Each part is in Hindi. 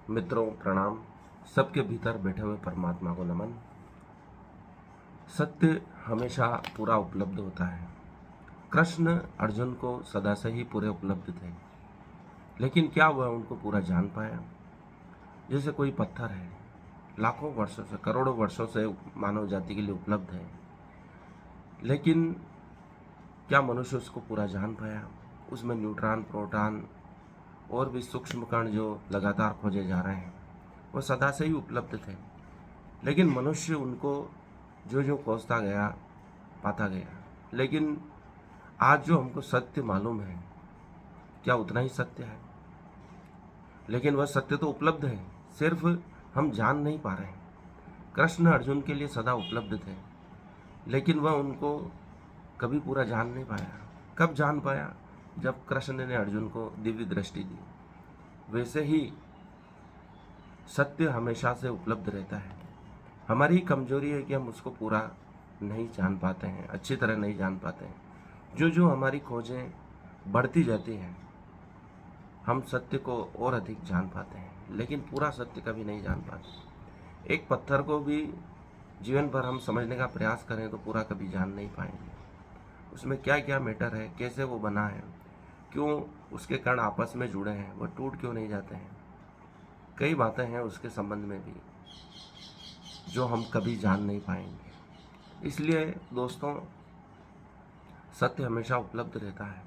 मित्रों प्रणाम। सबके भीतर बैठे हुए परमात्मा को नमन। सत्य हमेशा पूरा उपलब्ध होता है। कृष्ण अर्जुन को सदा से ही पूरे उपलब्ध थे, लेकिन क्या वह उनको पूरा जान पाया? जैसे कोई पत्थर है, लाखों वर्षों से, करोड़ों वर्षों से मानव जाति के लिए उपलब्ध है, लेकिन क्या मनुष्य उसको पूरा जान पाया? उसमें न्यूट्रॉन, प्रोटॉन और भी सूक्ष्म कण जो लगातार खोजे जा रहे हैं, वो सदा से ही उपलब्ध थे, लेकिन मनुष्य उनको जो जो खोजता गया, पाता गया। लेकिन आज जो हमको सत्य मालूम है, क्या उतना ही सत्य है? लेकिन वह सत्य तो उपलब्ध है, सिर्फ हम जान नहीं पा रहे हैं। कृष्ण अर्जुन के लिए सदा उपलब्ध थे, लेकिन वह उनको कभी पूरा जान नहीं पाया। कब जान पाया? जब कृष्ण ने अर्जुन को दिव्य दृष्टि दी। वैसे ही सत्य हमेशा से उपलब्ध रहता है। हमारी कमजोरी है कि हम उसको पूरा नहीं जान पाते हैं, अच्छी तरह नहीं जान पाते हैं। जो जो हमारी खोजें बढ़ती जाती हैं, हम सत्य को और अधिक जान पाते हैं, लेकिन पूरा सत्य कभी नहीं जान पाते। एक पत्थर को भी जीवन भर हम समझने का प्रयास करें तो पूरा कभी जान नहीं पाएंगे। उसमें क्या क्या मैटर है, कैसे वो बना है, क्यों उसके कण आपस में जुड़े हैं, वो टूट क्यों नहीं जाते हैं। कई बातें हैं उसके संबंध में भी जो हम कभी जान नहीं पाएंगे। इसलिए दोस्तों, सत्य हमेशा उपलब्ध रहता है,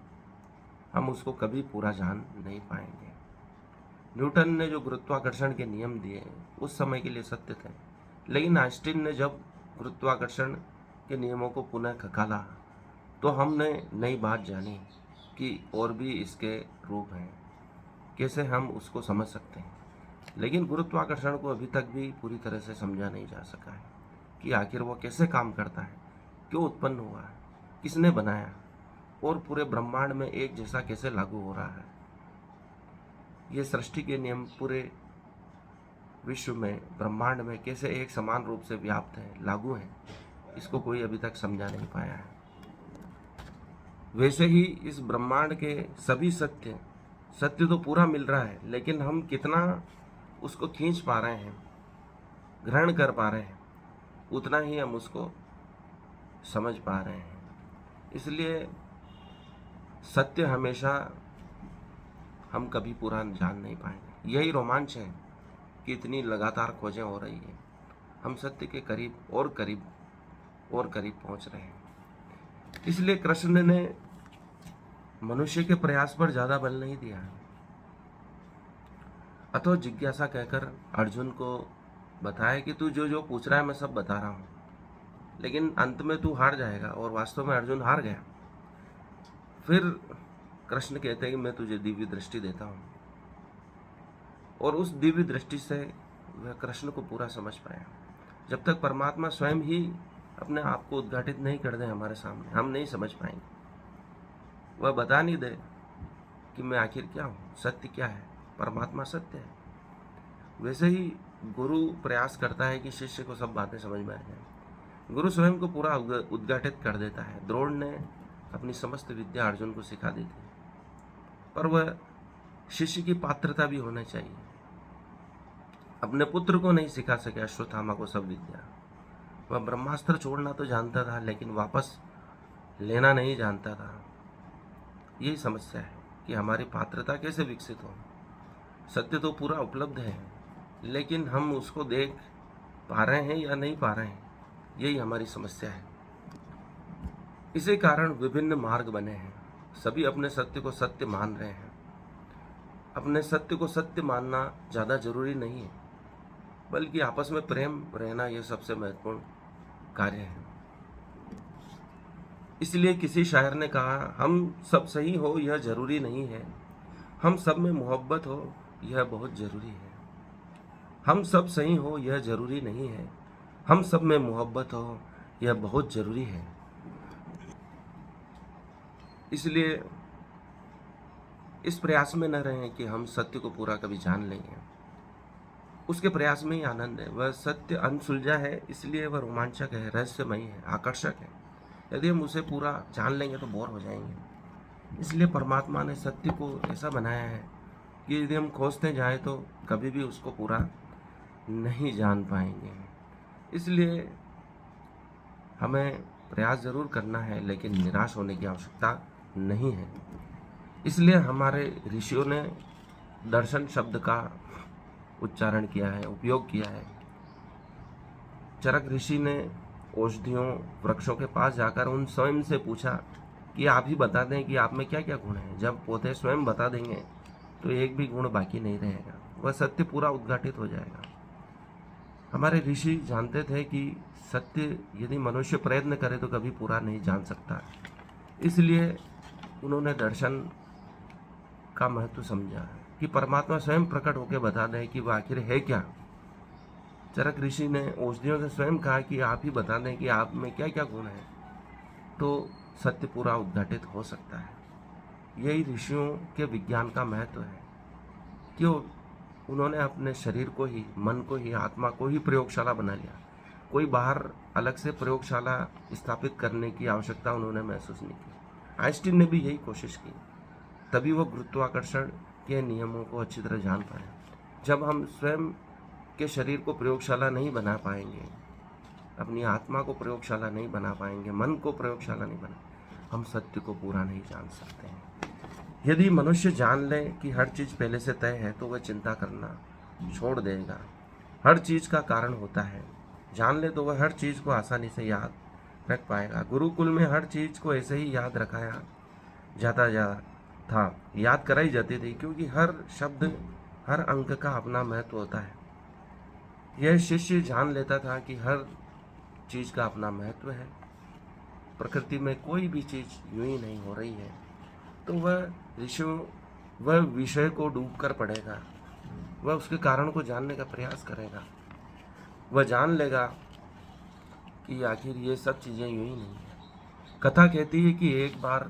हम उसको कभी पूरा जान नहीं पाएंगे। न्यूटन ने जो गुरुत्वाकर्षण के नियम दिए उस समय के लिए सत्य थे, लेकिन आइंस्टीन ने जब गुरुत्वाकर्षण के नियमों को पुनः खंगाला तो हमने नई बात जानी कि और भी इसके रूप हैं, कैसे हम उसको समझ सकते हैं। लेकिन गुरुत्वाकर्षण को अभी तक भी पूरी तरह से समझा नहीं जा सका है कि आखिर वो कैसे काम करता है, क्यों उत्पन्न हुआ है, किसने बनाया, और पूरे ब्रह्मांड में एक जैसा कैसे लागू हो रहा है। ये सृष्टि के नियम पूरे विश्व में, ब्रह्मांड में कैसे एक समान रूप से व्याप्त है, लागू है, इसको कोई अभी तक समझा नहीं पाया है। वैसे ही इस ब्रह्मांड के सभी सत्य तो पूरा मिल रहा है, लेकिन हम कितना उसको खींच पा रहे हैं, ग्रहण कर पा रहे हैं, उतना ही हम उसको समझ पा रहे हैं। इसलिए सत्य हमेशा हम कभी पूरा जान नहीं पाएंगे। यही रोमांच है कि इतनी लगातार खोजें हो रही है, हम सत्य के करीब और करीब और करीब पहुंच रहे हैं। इसलिए कृष्ण ने मनुष्य के प्रयास पर ज्यादा बल नहीं दिया, अथवा जिज्ञासा कहकर अर्जुन को बताया कि तू जो जो पूछ रहा है मैं सब बता रहा हूँ, लेकिन अंत में तू हार जाएगा। और वास्तव में अर्जुन हार गया। फिर कृष्ण कहते हैं कि मैं तुझे दिव्य दृष्टि देता हूँ, और उस दिव्य दृष्टि से वह कृष्ण को पूरा समझ पाया। जब तक परमात्मा स्वयं ही अपने आप को उद्घाटित नहीं कर दे हमारे सामने, हम नहीं समझ पाएंगे। वह बता नहीं दे कि मैं आखिर क्या हूँ, सत्य क्या है, परमात्मा सत्य है। वैसे ही गुरु प्रयास करता है कि शिष्य को सब बातें समझ में आ जाए। गुरु स्वयं को पूरा उद्घाटित कर देता है। द्रोण ने अपनी समस्त विद्या अर्जुन को सिखा दी थी, पर वह शिष्य की पात्रता भी होना चाहिए। अपने पुत्र को नहीं सिखा सके अश्वत्थामा को सब विद्या। वह ब्रह्मास्त्र छोड़ना तो जानता था, लेकिन वापस लेना नहीं जानता था। यही समस्या है कि हमारी पात्रता कैसे विकसित हो। सत्य तो पूरा उपलब्ध है, लेकिन हम उसको देख पा रहे हैं या नहीं पा रहे हैं, यही हमारी समस्या है। इसी कारण विभिन्न मार्ग बने हैं। सभी अपने सत्य को सत्य मान रहे हैं। अपने सत्य को सत्य मानना ज़्यादा जरूरी नहीं है, बल्कि आपस में प्रेम रहना यह सबसे महत्वपूर्ण कार्य है। इसलिए किसी शायर ने कहा, हम सब सही हो यह जरूरी नहीं है, हम सब में मोहब्बत हो यह बहुत जरूरी है। हम सब सही हो यह जरूरी नहीं है, हम सब में मोहब्बत हो यह बहुत जरूरी है। इसलिए इस प्रयास में न रहें कि हम सत्य को पूरा कभी जान लेंगे। उसके प्रयास में ही आनंद है। वह सत्य अनसुलझा है, इसलिए वह रोमांचक है, रहस्यमयी है, आकर्षक है। यदि हम उसे पूरा जान लेंगे तो बोर हो जाएंगे। इसलिए परमात्मा ने सत्य को ऐसा बनाया है कि यदि हम खोजते जाएं तो कभी भी उसको पूरा नहीं जान पाएंगे। इसलिए हमें प्रयास ज़रूर करना है, लेकिन निराश होने की आवश्यकता नहीं है। इसलिए हमारे ऋषियों ने दर्शन शब्द का उच्चारण किया है, उपयोग किया है। चरक ऋषि ने औषधियों, वृक्षों के पास जाकर उन स्वयं से पूछा कि आप ही बता दें कि आप में क्या क्या गुण हैं। जब पौधे स्वयं बता देंगे तो एक भी गुण बाकी नहीं रहेगा, वह सत्य पूरा उद्घाटित हो जाएगा। हमारे ऋषि जानते थे कि सत्य यदि मनुष्य प्रयत्न करे तो कभी पूरा नहीं जान सकता। इसलिए उन्होंने दर्शन का महत्व समझा कि परमात्मा स्वयं प्रकट होकर बता दें कि वह आखिर है क्या। चरक ऋषि ने औषधियों से स्वयं कहा कि आप ही बता दें कि आप में क्या क्या गुण है, तो सत्य पूरा उद्घाटित हो सकता है। यही ऋषियों के विज्ञान का महत्व है कि उन्होंने अपने शरीर को ही, मन को ही, आत्मा को ही प्रयोगशाला बना लिया। कोई बाहर अलग से प्रयोगशाला स्थापित करने की आवश्यकता उन्होंने महसूस नहीं की। आइंस्टीन ने भी यही कोशिश की, तभी वो गुरुत्वाकर्षण के नियमों को अच्छी तरह जान पाए। जब हम स्वयं के शरीर को प्रयोगशाला नहीं बना पाएंगे, अपनी आत्मा को प्रयोगशाला नहीं बना पाएंगे, मन को प्रयोगशाला नहीं बना, हम सत्य को पूरा नहीं जान सकते हैं। यदि मनुष्य जान ले कि हर चीज़ पहले से तय है तो वह चिंता करना छोड़ देगा। हर चीज़ का कारण होता है, जान ले तो वह हर चीज़ को आसानी से याद रख पाएगा। गुरुकुल में हर चीज़ को ऐसे ही याद रखाया जाता था, याद कराई जाती थी, क्योंकि हर शब्द, हर अंक का अपना महत्व होता है। यह शिष्य जान लेता था कि हर चीज़ का अपना महत्व है। प्रकृति में कोई भी चीज़ यूं ही नहीं हो रही है, तो वह विषय को डूब कर पढ़ेगा, वह उसके कारण को जानने का प्रयास करेगा। वह जान लेगा कि आखिर ये सब चीज़ें यूं ही नहीं है। कथा कहती है कि एक बार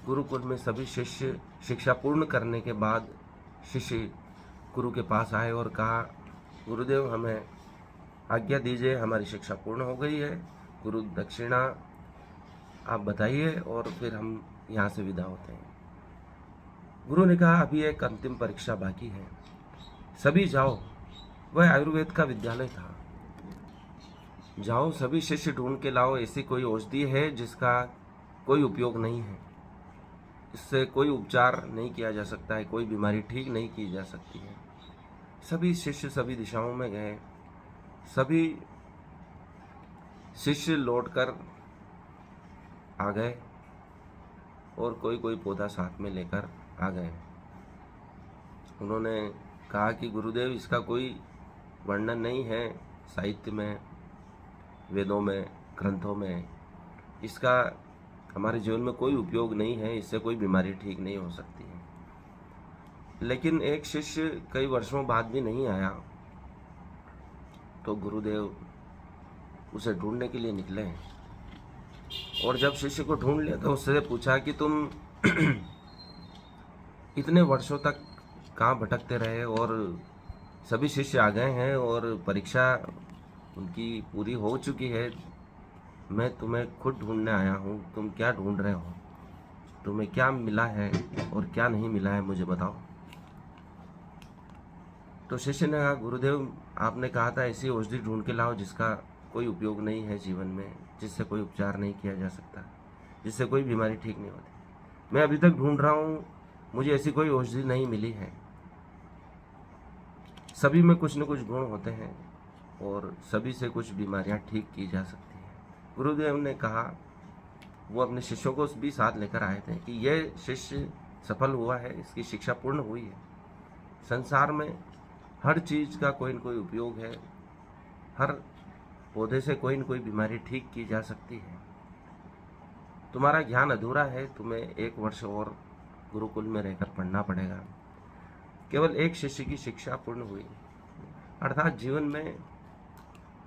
गुरुकुल में सभी शिष्य शिक्षा पूर्ण करने के बाद शिष्य गुरु के पास आए और कहा, गुरुदेव हमें आज्ञा दीजिए, हमारी शिक्षा पूर्ण हो गई है, गुरु दक्षिणा आप बताइए और फिर हम यहाँ से विदा होते हैं। गुरु ने कहा, अभी एक अंतिम परीक्षा बाकी है, सभी जाओ। वह आयुर्वेद का विद्यालय था। जाओ, सभी शिष्य ढूंढ के लाओ ऐसी कोई औषधि है जिसका कोई उपयोग नहीं है, इससे कोई उपचार नहीं किया जा सकता है, कोई बीमारी ठीक नहीं की जा सकती है। सभी शिष्य सभी दिशाओं में गए। सभी शिष्य लौटकर आ गए और कोई कोई पौधा साथ में लेकर आ गए। उन्होंने कहा कि गुरुदेव इसका कोई वर्णन नहीं है साहित्य में, वेदों में, ग्रंथों में, इसका हमारे जीवन में कोई उपयोग नहीं है, इससे कोई बीमारी ठीक नहीं हो सकती है। लेकिन एक शिष्य कई वर्षों बाद भी नहीं आया, तो गुरुदेव उसे ढूंढने के लिए निकले। और जब शिष्य को ढूंढ लिया तो उससे पूछा कि तुम इतने वर्षों तक कहाँ भटकते रहे, और सभी शिष्य आ गए हैं और परीक्षा उनकी पूरी हो चुकी है, मैं तुम्हें खुद ढूंढने आया हूँ, तुम क्या ढूंढ रहे हो, तुम्हें क्या मिला है और क्या नहीं मिला है, मुझे बताओ। तो शिष्य ने कहा, गुरुदेव आपने कहा था ऐसी औषधि ढूंढ के लाओ जिसका कोई उपयोग नहीं है जीवन में, जिससे कोई उपचार नहीं किया जा सकता, जिससे कोई बीमारी ठीक नहीं होती। मैं अभी तक ढूंढ रहा हूँ, मुझे ऐसी कोई औषधि नहीं मिली है। सभी में कुछ न कुछ गुण होते हैं और सभी से कुछ बीमारियां ठीक की जा सकती हैं। गुरुदेव ने कहा, वो अपने शिष्यों को भी साथ लेकर आए थे कि यह शिष्य सफल हुआ है, इसकी शिक्षा पूर्ण हुई है। संसार में हर चीज़ का कोई न कोई उपयोग है, हर पौधे से कोई न कोई बीमारी ठीक की जा सकती है। तुम्हारा ज्ञान अधूरा है, तुम्हें 1 वर्ष और गुरुकुल में रहकर पढ़ना पड़ेगा। केवल एक शिष्य की शिक्षा पूर्ण हुई, अर्थात जीवन में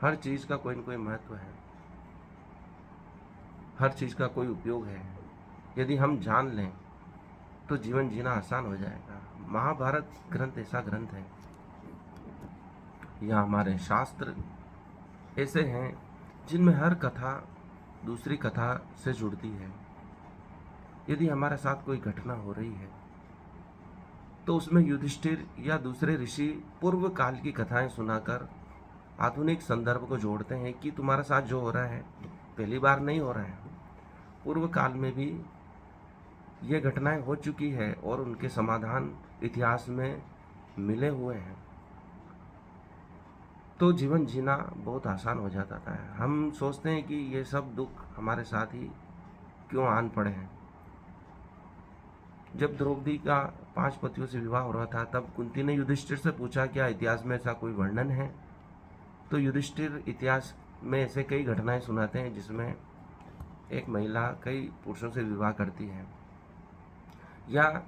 हर चीज़ का कोई न कोई महत्व है, हर चीज़ का कोई उपयोग है। यदि हम जान लें तो जीवन जीना आसान हो जाएगा। महाभारत ग्रंथ ऐसा ग्रंथ है, या हमारे शास्त्र ऐसे हैं जिनमें हर कथा दूसरी कथा से जुड़ती है। यदि हमारे साथ कोई घटना हो रही है तो उसमें युधिष्ठिर या दूसरे ऋषि पूर्व काल की कथाएं सुनाकर आधुनिक संदर्भ को जोड़ते हैं कि तुम्हारे साथ जो हो रहा है पहली बार नहीं हो रहा है, पूर्व काल में भी ये घटनाएं हो चुकी है और उनके समाधान इतिहास में मिले हुए हैं। तो जीवन जीना बहुत आसान हो जाता था। हम सोचते हैं कि ये सब दुख हमारे साथ ही क्यों आन पड़े हैं। जब द्रौपदी का 5 पतियों से विवाह हो रहा था तब कुंती ने युधिष्ठिर से पूछा, क्या इतिहास में ऐसा कोई वर्णन है? तो युधिष्ठिर इतिहास में ऐसे कई घटनाएं सुनाते हैं जिसमें एक महिला कई पुरुषों से विवाह करती है, या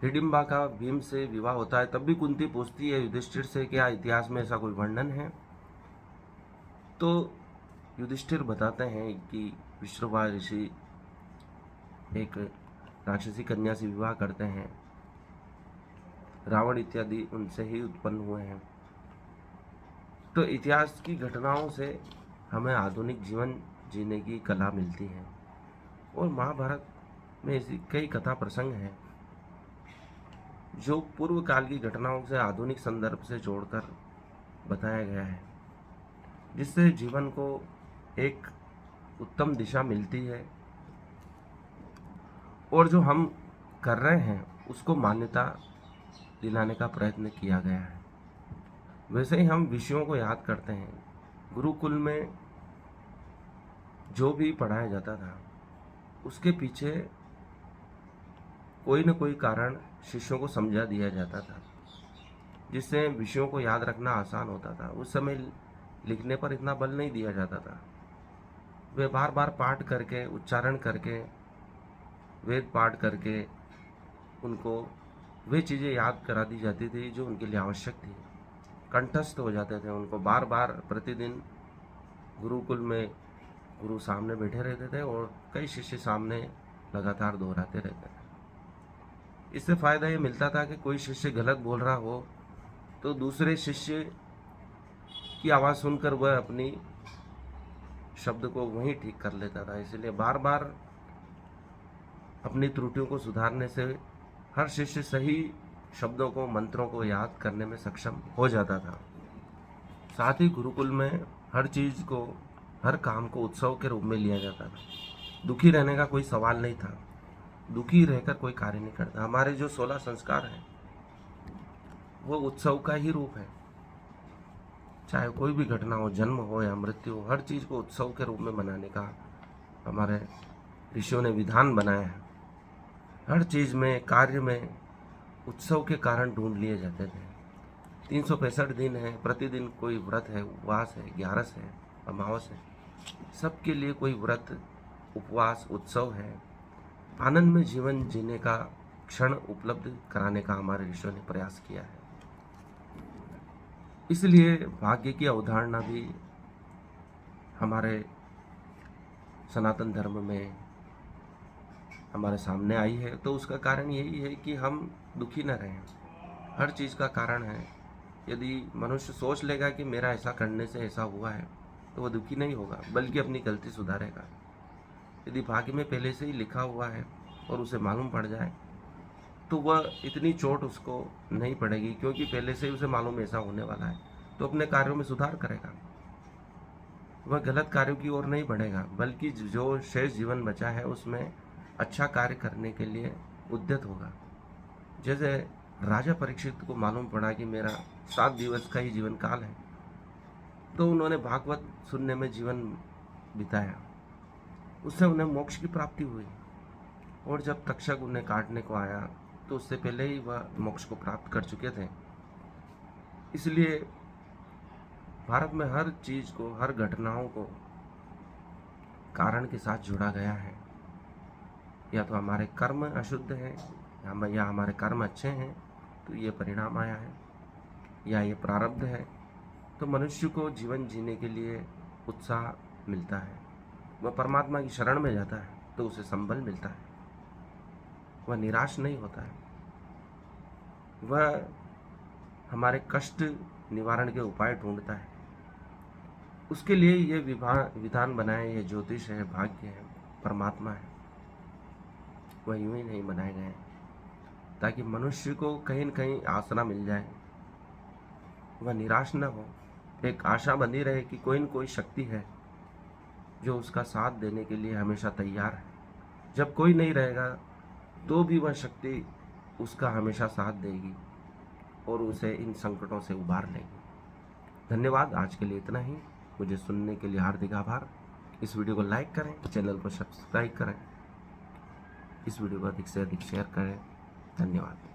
हिडिंबा का भीम से विवाह होता है तब भी कुंती पूछती है युधिष्ठिर से, क्या इतिहास में ऐसा कोई वर्णन है? तो युधिष्ठिर बताते हैं कि विश्रवा ऋषि एक राक्षसी कन्या से विवाह करते हैं, रावण इत्यादि उनसे ही उत्पन्न हुए हैं। तो इतिहास की घटनाओं से हमें आधुनिक जीवन जीने की कला मिलती है। और महाभारत में ऐसी कई कथा प्रसंग हैं जो पूर्व काल की घटनाओं से आधुनिक संदर्भ से जोड़कर बताया गया है, जिससे जीवन को एक उत्तम दिशा मिलती है और जो हम कर रहे हैं उसको मान्यता दिलाने का प्रयत्न किया गया है। वैसे ही हम विषयों को याद करते हैं। गुरुकुल में जो भी पढ़ाया जाता था उसके पीछे कोई न कोई कारण शिष्यों को समझा दिया जाता था, जिससे विषयों को याद रखना आसान होता था। उस समय लिखने पर इतना बल नहीं दिया जाता था। वे बार बार पाठ करके, उच्चारण करके, वेद पाठ करके उनको वे चीज़ें याद करा दी जाती थी जो उनके लिए आवश्यक थी। कंठस्थ हो जाते थे उनको बार बार प्रतिदिन। गुरुकुल में गुरु सामने बैठे रहते थे और कई शिष्य सामने लगातार दोहराते रहते थे। इससे फ़ायदा ये मिलता था कि कोई शिष्य गलत बोल रहा हो तो दूसरे शिष्य की आवाज़ सुनकर वह अपनी शब्द को वहीं ठीक कर लेता था। इसलिए बार बार अपनी त्रुटियों को सुधारने से हर शिष्य सही शब्दों को, मंत्रों को याद करने में सक्षम हो जाता था। साथ ही गुरुकुल में हर चीज़ को, हर काम को उत्सव के रूप में लिया जाता था। दुखी रहने का कोई सवाल नहीं था। दुखी रहकर कोई कार्य नहीं करता। हमारे जो 16 संस्कार हैं वो उत्सव का ही रूप है। चाहे कोई भी घटना हो, जन्म हो या मृत्यु हो, हर चीज़ को उत्सव के रूप में मनाने का हमारे ऋषियों ने विधान बनाया है। हर चीज़ में, कार्य में उत्सव के कारण ढूंढ लिए जाते थे। 365 दिन है, प्रतिदिन कोई व्रत है, उपवास है, ग्यारस है, अमावस है, सबके लिए कोई व्रत, उपवास, उत्सव है। आनंद में जीवन जीने का क्षण उपलब्ध कराने का हमारे ऋषियों ने प्रयास किया है। इसलिए भाग्य की अवधारणा भी हमारे सनातन धर्म में हमारे सामने आई है। तो उसका कारण यही है कि हम दुखी न रहें। हर चीज़ का कारण है। यदि मनुष्य सोच लेगा कि मेरा ऐसा करने से ऐसा हुआ है तो वह दुखी नहीं होगा, बल्कि अपनी गलती सुधारेगा। यदि भाग्य में पहले से ही लिखा हुआ है और उसे मालूम पड़ जाए तो वह इतनी चोट उसको नहीं पड़ेगी, क्योंकि पहले से ही उसे मालूम ऐसा होने वाला है। तो अपने कार्यों में सुधार करेगा, वह गलत कार्यों की ओर नहीं बढ़ेगा, बल्कि जो शेष जीवन बचा है उसमें अच्छा कार्य करने के लिए उद्यत होगा। जैसे राजा परीक्षित को मालूम पड़ा कि मेरा 7 दिवस का ही जीवन काल है, तो उन्होंने भागवत सुनने में जीवन बिताया। उससे उन्हें मोक्ष की प्राप्ति हुई। और जब तक्षक उन्हें काटने को आया तो उससे पहले ही वह मोक्ष को प्राप्त कर चुके थे। इसलिए भारत में हर चीज़ को, हर घटनाओं को कारण के साथ जोड़ा गया है। या तो हमारे कर्म अशुद्ध हैं या हमारे कर्म अच्छे हैं तो ये परिणाम आया है, या ये प्रारब्ध है। तो मनुष्य को जीवन जीने के लिए उत्साह मिलता है। वह परमात्मा की शरण में जाता है तो उसे संबल मिलता है। वह निराश नहीं होता है। वह हमारे कष्ट निवारण के उपाय ढूंढता है। उसके लिए ये विधान बनाए, ये ज्योतिष है, भाग्य है, परमात्मा है, वह यूं ही नहीं बनाए गए हैं। ताकि मनुष्य को कहीं न कहीं आसरा मिल जाए, वह निराश न हो, एक आशा बनी रहे कि कोई न कोई शक्ति है जो उसका साथ देने के लिए हमेशा तैयार है। जब कोई नहीं रहेगा तो भी वह शक्ति उसका हमेशा साथ देगी और उसे इन संकटों से उबार लेगी। धन्यवाद, आज के लिए इतना ही। मुझे सुनने के लिए हार्दिक आभार। इस वीडियो को लाइक करें, चैनल को सब्सक्राइब करें, इस वीडियो को अधिक से अधिक शेयर करें। धन्यवाद।